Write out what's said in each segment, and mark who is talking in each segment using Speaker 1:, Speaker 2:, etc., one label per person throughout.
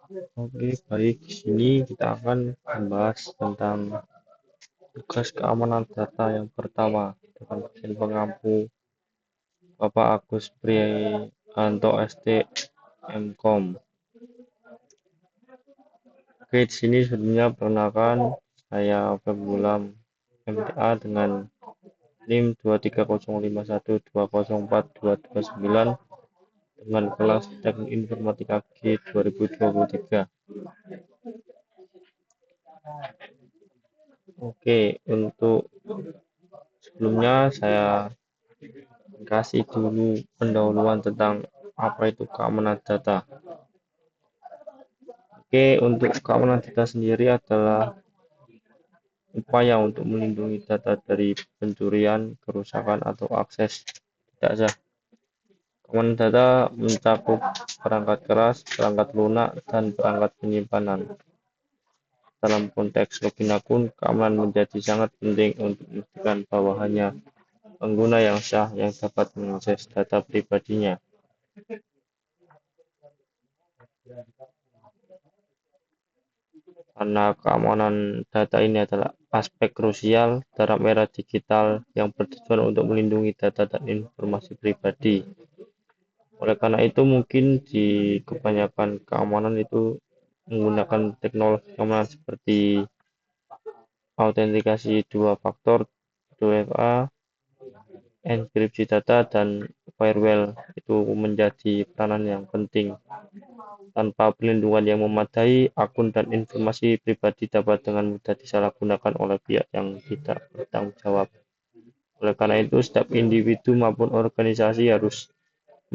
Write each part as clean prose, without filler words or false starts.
Speaker 1: Oke, baik. Di sini kita akan membahas tentang tugas keamanan data yang pertama dengan dosen pengampu Bapak Agus Prianto ST Mkom. Oke, di sini sebelumnya perkenalkan saya Februlam MTA dengan NIM 23051204229 dengan kelas Teknik Informatika G 2023. Oke, untuk sebelumnya saya kasih dulu pendahuluan tentang apa itu keamanan data. Oke, untuk keamanan data sendiri adalah upaya untuk melindungi data dari pencurian, kerusakan, atau akses tidak sah. Keamanan data mencakup perangkat keras, perangkat lunak, dan perangkat penyimpanan. Dalam konteks login akun, keamanan menjadi sangat penting untuk memastikan bahwa hanya pengguna yang sah yang dapat mengakses data pribadinya. Karena keamanan data ini adalah aspek krusial dalam era digital yang bertujuan untuk melindungi data dan informasi pribadi. Oleh karena itu mungkin di kebanyakan keamanan itu menggunakan teknologi keamanan seperti autentikasi dua faktor, 2FA, enkripsi data, dan firewall itu menjadi peranan yang penting. Tanpa perlindungan yang memadai, akun dan informasi pribadi dapat dengan mudah disalahgunakan oleh pihak yang tidak bertanggung jawab. Oleh karena itu, setiap individu maupun organisasi harus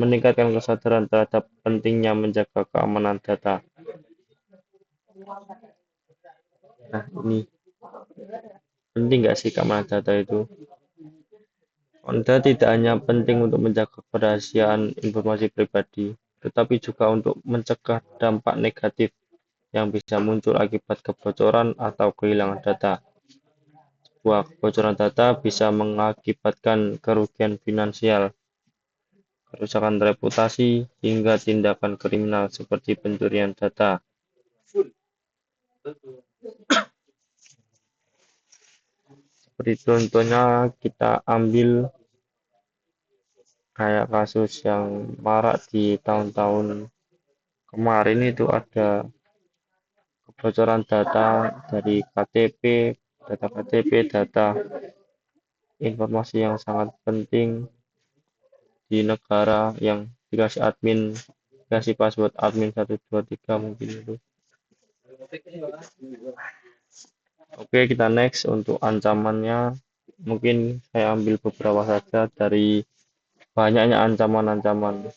Speaker 1: meningkatkan kesadaran terhadap pentingnya menjaga keamanan data. Nah, ini penting nggak sih keamanan data itu? Anda tidak hanya penting untuk menjaga kerahasiaan informasi pribadi, tetapi juga untuk mencegah dampak negatif yang bisa muncul akibat kebocoran atau kehilangan data. Sebuah kebocoran data bisa mengakibatkan kerugian finansial, kerusakan reputasi, hingga tindakan kriminal seperti pencurian data. Seperti contohnya kita ambil kayak kasus yang marak di tahun-tahun kemarin itu ada kebocoran data dari KTP, data KTP, data informasi yang sangat penting di negara yang dikasih admin, dikasih password admin 123 mungkin itu. Oke, kita next untuk ancamannya. Mungkin saya ambil beberapa saja dari banyaknya ancaman-ancaman.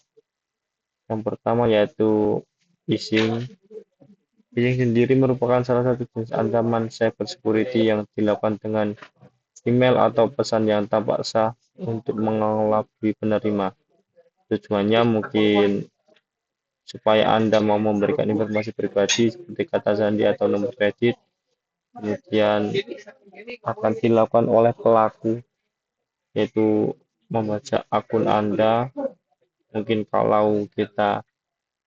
Speaker 1: Yang pertama yaitu phishing. Phishing sendiri merupakan salah satu jenis ancaman cyber security yang dilakukan dengan email atau pesan yang tampak sah untuk mengelabui penerima. Tujuannya mungkin supaya Anda mau memberikan informasi pribadi seperti kata sandi atau nomor kredit, kemudian akan dilakukan oleh pelaku, yaitu membaca akun Anda. Mungkin kalau kita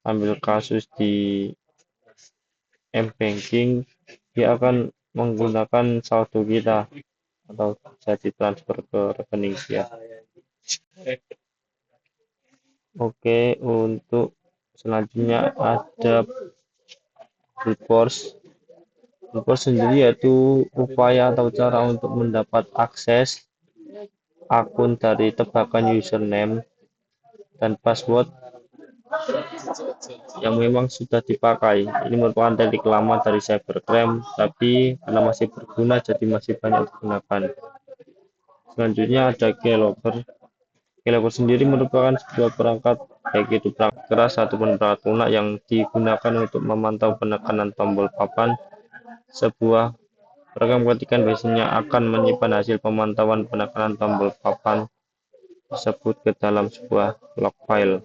Speaker 1: ambil kasus di m-banking, dia akan menggunakan saldo kita atau jadi transfer ke rekening dia. Oke, untuk selanjutnya ada brute force. Brute force sendiri yaitu upaya atau cara untuk mendapat akses akun dari tebakan username dan password yang memang sudah dipakai. Ini merupakan teknik lama dari cybercrime, tapi karena masih berguna jadi masih banyak digunakan. Selanjutnya ada keylogger. Keylogger sendiri merupakan sebuah perangkat, baik itu perangkat keras ataupun perangkat lunak yang digunakan untuk memantau penekanan tombol papan. Sebuah program ketikan biasanya akan menyimpan hasil pemantauan penekanan tombol papan tersebut ke dalam sebuah log file.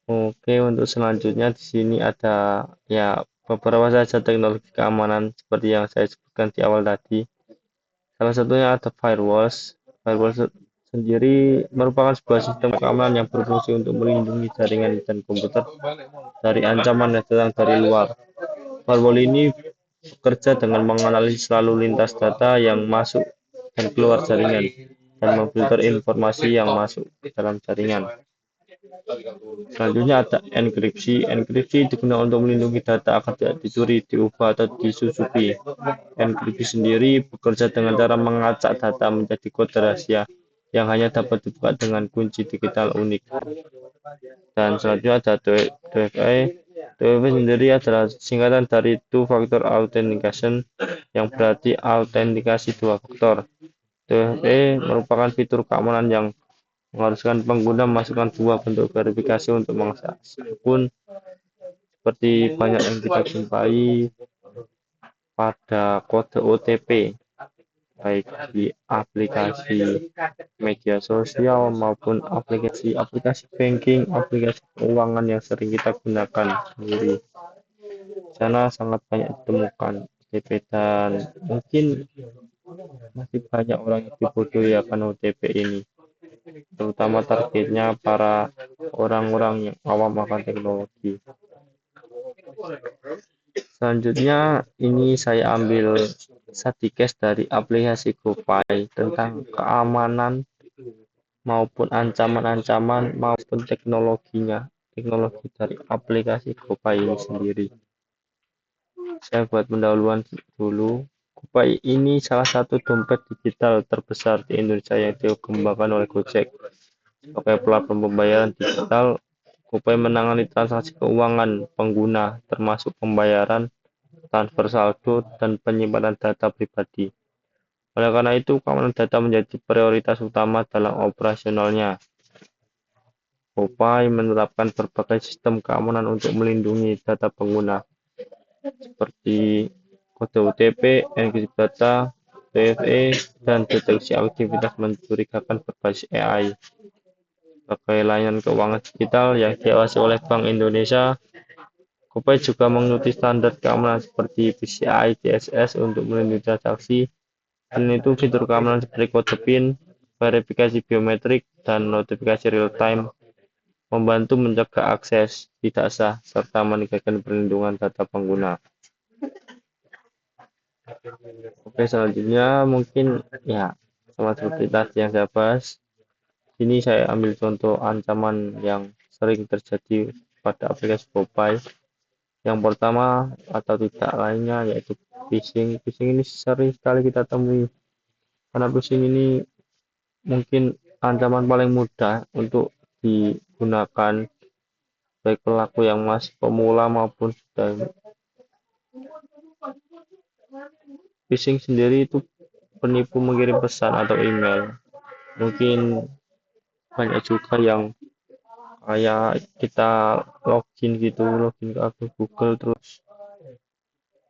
Speaker 1: Oke, untuk selanjutnya di sini ada ya beberapa saja teknologi keamanan seperti yang saya sebutkan di awal tadi. Salah satunya ada firewalls. Firewalls sendiri merupakan sebuah sistem keamanan yang berfungsi untuk melindungi jaringan dan komputer dari ancaman yang datang dari luar. Firewall ini bekerja dengan menganalisis lalu lintas data yang masuk dan keluar jaringan dan memfilter informasi yang masuk ke dalam jaringan. Selanjutnya ada enkripsi. Enkripsi digunakan untuk melindungi data agar tidak dicuri, diubah, atau disusupi. Enkripsi sendiri bekerja dengan cara mengacak data menjadi kode rahasia yang hanya dapat dibuka dengan kunci digital unik. Dan selanjutnya ada 2FA. 2FA sendiri adalah singkatan dari Two Factor Authentication yang berarti autentikasi dua faktor. 2FA merupakan fitur keamanan yang mengharuskan pengguna memasukkan dua bentuk verifikasi untuk mengakses akun seperti banyak yang kita jumpai pada kode OTP baik di aplikasi media sosial maupun aplikasi banking, aplikasi keuangan yang sering kita gunakan sendiri. Sana sangat banyak ditemukan OTP dan mungkin masih banyak orang yang dibodohi akan OTP ini, terutama targetnya para orang-orang yang awam akan teknologi. Selanjutnya ini saya ambil satu case dari aplikasi GoPay tentang keamanan maupun ancaman-ancaman maupun teknologi dari aplikasi GoPay ini sendiri. Saya buat pendahuluan dulu. GoPay ini salah satu dompet digital terbesar di Indonesia yang dikembangkan oleh Gojek. Sebagai platform pembayaran digital, GoPay menangani transaksi keuangan pengguna, termasuk pembayaran, transfer saldo, dan penyimpanan data pribadi. Oleh karena itu, keamanan data menjadi prioritas utama dalam operasionalnya. GoPay menerapkan berbagai sistem keamanan untuk melindungi data pengguna, seperti kode OTP, enkripsi data, TFE, dan deteksi aktivitas mencurigakan berbasis AI. Sebagai layanan keuangan digital yang diawasi oleh Bank Indonesia, GoPay juga mengikuti standar keamanan seperti PCI DSS untuk melindungi transaksi. Selain itu, fitur keamanan seperti kode PIN, verifikasi biometrik, dan notifikasi real-time membantu mencegah akses tidak sah serta meningkatkan perlindungan data pengguna. Oke, selanjutnya mungkin ya sama seperti tadi yang saya bahas. Ini saya ambil contoh ancaman yang sering terjadi pada aplikasi GoPay. Yang pertama atau tidak lainnya yaitu phishing. Phishing ini sering sekali kita temui karena phishing ini mungkin ancaman paling mudah untuk digunakan baik pelaku yang masih pemula maupun sudah. Phishing sendiri itu penipu mengirim pesan atau email. Mungkin banyak juga yang kayak kita login ke akun Google terus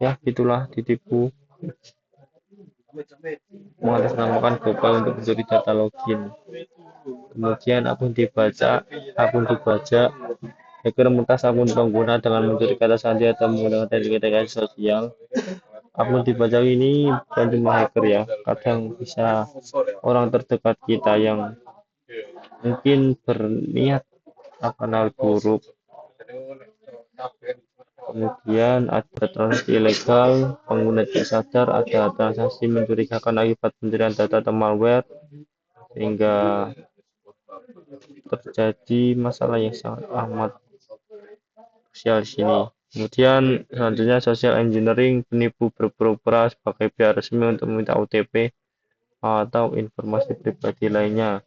Speaker 1: ya gitulah ditipu mengatasnamakan GoPay untuk mencuri data login. Kemudian akun dibaca, hacker meretas akun pengguna dengan mencuri kata sandi atau menggunakan teknik identifikasi sosial. Akun dibaca ini bukan cuma hacker ya, kadang bisa orang terdekat kita yang mungkin berniat akan hal buruk. Kemudian ada transaksi ilegal, pengguna tidak sadar ada transaksi mencurigakan akibat pencurian data atau malware, sehingga terjadi masalah yang sangat amat krusial di sini. Kemudian selanjutnya social engineering, penipu berpura-pura sebagai pihak resmi untuk meminta OTP atau informasi pribadi lainnya.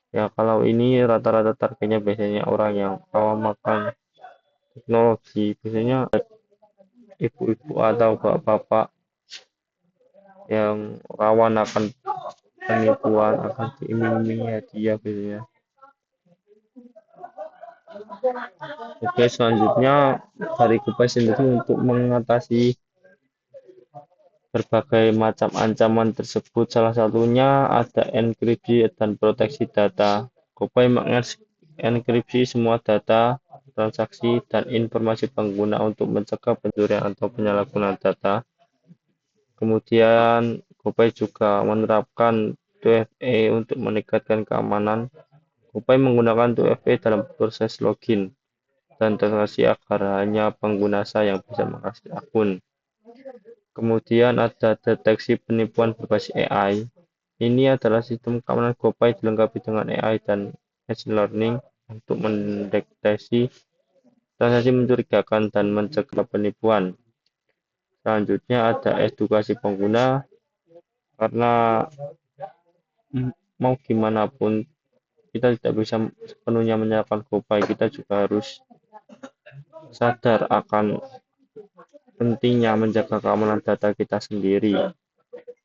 Speaker 1: Ya kalau ini rata-rata targetnya biasanya orang yang paham makan teknologi, biasanya ibu-ibu atau bapak-bapak yang rawan akan penipuan, akan diiming-imingi hadiah biasanya. Oke, selanjutnya dari GoPay sendiri untuk mengatasi berbagai macam ancaman tersebut, salah satunya ada enkripsi dan proteksi data. GoPay mengenkripsi semua data, transaksi, dan informasi pengguna untuk mencegah pencurian atau penyalahgunaan data. Kemudian GoPay juga menerapkan 2FA untuk meningkatkan keamanan. Kopai menggunakan 2FA dalam proses login dan transaksi agar hanya pengguna sah yang bisa mengakses akun. Kemudian ada deteksi penipuan berbasis AI. Ini adalah sistem keamanan GoPay dilengkapi dengan AI dan machine learning untuk mendeteksi transaksi mencurigakan dan mencegah penipuan. Selanjutnya ada edukasi pengguna, karena mau gimana pun kita tidak bisa sepenuhnya menyalahkan GoPay, kita juga harus sadar akan pentingnya menjaga keamanan data kita sendiri.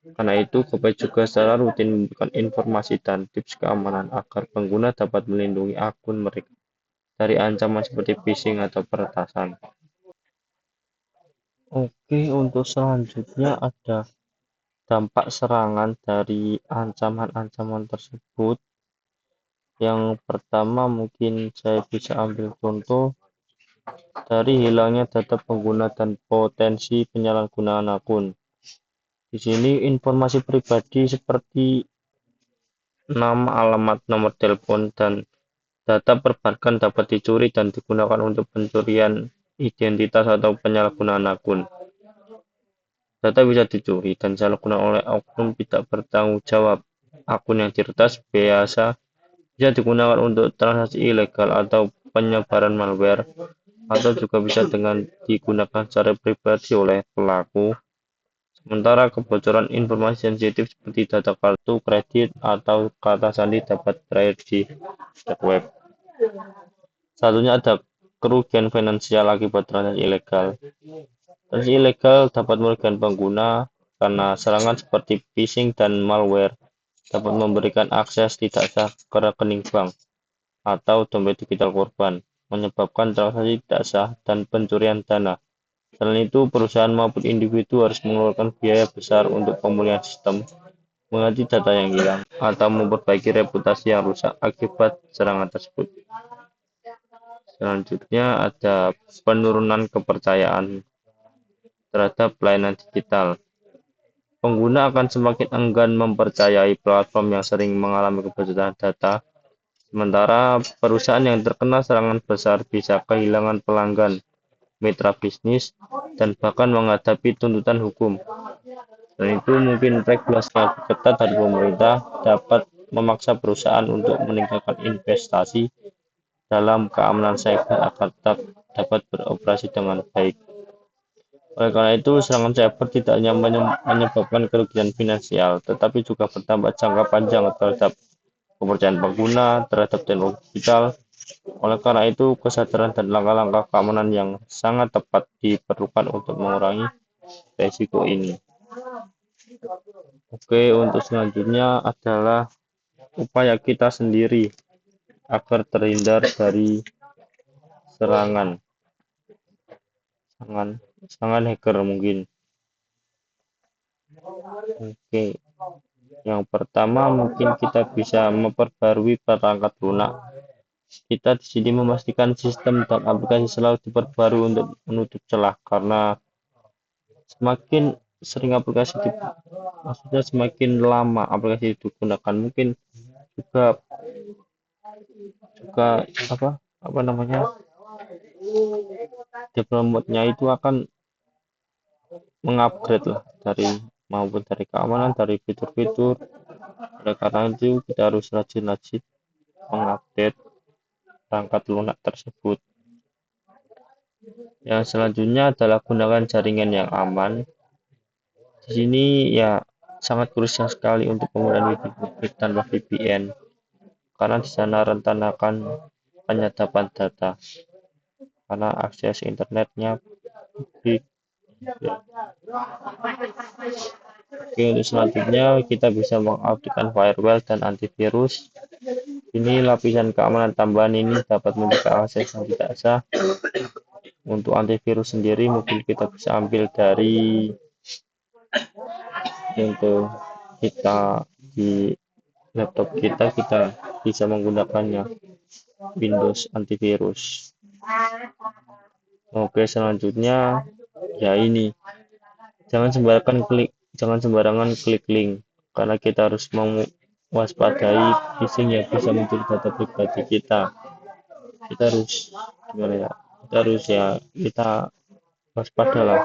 Speaker 1: Karena itu, GoPay juga secara rutin memberikan informasi dan tips keamanan agar pengguna dapat melindungi akun mereka dari ancaman seperti phishing atau peretasan. Oke, untuk selanjutnya ada dampak serangan dari ancaman-ancaman tersebut. Yang pertama mungkin saya bisa ambil contoh dari hilangnya data pengguna dan potensi penyalahgunaan akun. Di sini informasi pribadi seperti nama, alamat, nomor telepon, dan data perbankan dapat dicuri dan digunakan untuk pencurian identitas atau penyalahgunaan akun. Data bisa dicuri dan disalahgunakan oleh oknum tidak bertanggung jawab. Akun yang diretas biasa bisa digunakan untuk transaksi ilegal atau penyebaran malware, atau juga bisa dengan digunakan secara pribadi oleh pelaku. Sementara kebocoran informasi sensitif seperti data kartu kredit atau kata sandi dapat berakhir di dark web. Satunya ada kerugian finansial akibat transaksi ilegal. Transaksi ilegal dapat merugikan pengguna karena serangan seperti phishing dan malware dapat memberikan akses tidak sah ke rekening bank atau dompet digital korban, menyebabkan transaksi tidak sah dan pencurian dana. Selain itu, perusahaan maupun individu harus mengeluarkan biaya besar untuk pemulihan sistem, mengganti data yang hilang, atau memperbaiki reputasi yang rusak akibat serangan tersebut. Selanjutnya ada penurunan kepercayaan terhadap pelayanan digital. Pengguna akan semakin enggan mempercayai platform yang sering mengalami kebocoran data, sementara perusahaan yang terkena serangan besar bisa kehilangan pelanggan, mitra bisnis, dan bahkan menghadapi tuntutan hukum. Dan itu mungkin regulasi yang ketat dari pemerintah dapat memaksa perusahaan untuk meningkatkan investasi dalam keamanan cyber agar tetap dapat beroperasi dengan baik. Oleh karena itu, serangan cyber tidak hanya menyebabkan kerugian finansial, tetapi juga berdampak jangka panjang terhadap kepercayaan pengguna terhadap teknologi digital. Oleh karena itu, kesadaran dan langkah-langkah keamanan yang sangat tepat diperlukan untuk mengurangi resiko ini. Oke, untuk selanjutnya adalah upaya kita sendiri agar terhindar dari serangan serangan hacker mungkin. Oke, yang pertama mungkin kita bisa memperbarui perangkat lunak. Kita di sini memastikan sistem dan aplikasi selalu diperbarui untuk menutup celah, karena semakin sering maksudnya semakin lama aplikasi digunakan, mungkin juga juga apa namanya, development-nya itu akan mengupgrade lah maupun dari keamanan, dari fitur-fitur. Oleh karena itu kita harus rajin-rajin mengupdate perangkat lunak tersebut. Yang selanjutnya adalah gunakan jaringan yang aman. Di sini ya sangat krusial sekali untuk penggunaan wifi publik tanpa VPN, karena di sana rentan akan penyadapan data karena akses internetnya publik. Oke, untuk selanjutnya kita bisa mengaktifkan firewall dan antivirus. Ini lapisan keamanan tambahan ini dapat menjaga akses yang tidak sah. Untuk antivirus sendiri mungkin kita bisa ambil dari untuk kita di laptop kita bisa menggunakannya Windows antivirus. Oke, selanjutnya ya ini, jangan sembarangan klik link, karena kita harus waspadai phishing yang bisa mencuri data pribadi kita. Kita harus gimana ya? Kita harus ya kita waspada lah.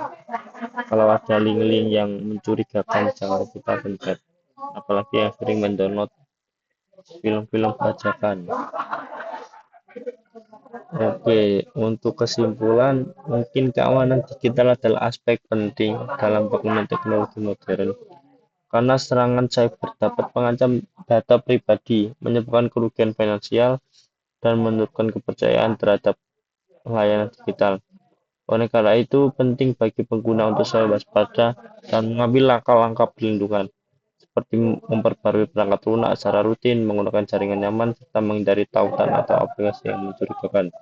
Speaker 1: Kalau ada link-link yang mencurigakan jangan kita pencet. Apalagi yang sering mendownload film-film bajakan. Oke, untuk kesimpulan, mungkin keamanan digital adalah aspek penting dalam penggunaan teknologi modern. Karena serangan cyber dapat mengancam data pribadi, menyebabkan kerugian finansial, dan menurunkan kepercayaan terhadap layanan digital. Oleh karena itu, penting bagi pengguna untuk selalu waspada dan mengambil langkah-langkah perlindungan, seperti memperbarui perangkat lunak secara rutin, menggunakan jaringan nyaman, serta menghindari tautan atau aplikasi yang mencurigakan.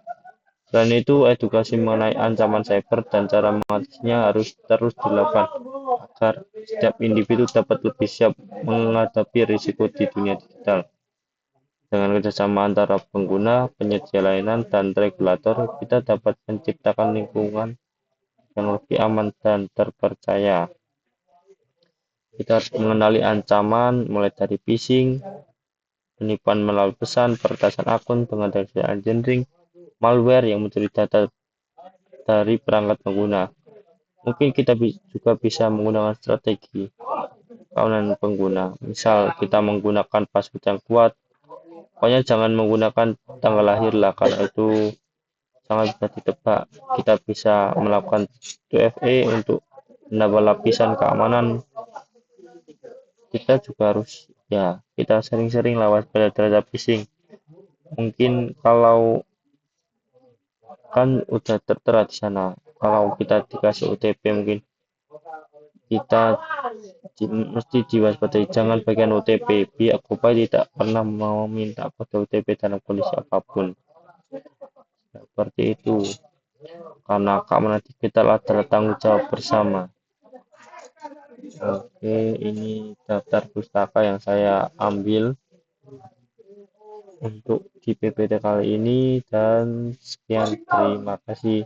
Speaker 1: Selain itu, edukasi mengenai ancaman cyber dan cara mengatasinya harus terus dilakukan agar setiap individu dapat lebih siap menghadapi risiko di dunia digital. Dengan kerjasama antara pengguna, penyedia layanan, dan regulator, kita dapat menciptakan lingkungan yang lebih aman dan terpercaya. Kita harus mengenali ancaman, mulai dari phishing, penipuan melalui pesan, peretasan akun, pengadaan engineering, malware yang mencuri data dari perangkat pengguna. Mungkin kita juga bisa menggunakan strategi keamanan pengguna. Misal kita menggunakan password yang kuat. Pokoknya jangan menggunakan tanggal lahir lah, karena itu sangat bisa ditebak. Kita bisa melakukan 2FA untuk menambah lapisan keamanan. Kita juga harus ya kita sering-sering lawas pada terhadap phishing. Mungkin kalau kan udah tertera di sana, kalau kita dikasih OTP mungkin kita mesti diwaspadai, jangan bagian OTP. Pihak Gopay tidak pernah mau minta kode OTP dalam kondisi apapun. Seperti itu, karena keamanan digital adalah tanggung jawab bersama. Oke, ini daftar pustaka yang saya ambil untuk di PPT kali ini, dan sekian, terima kasih.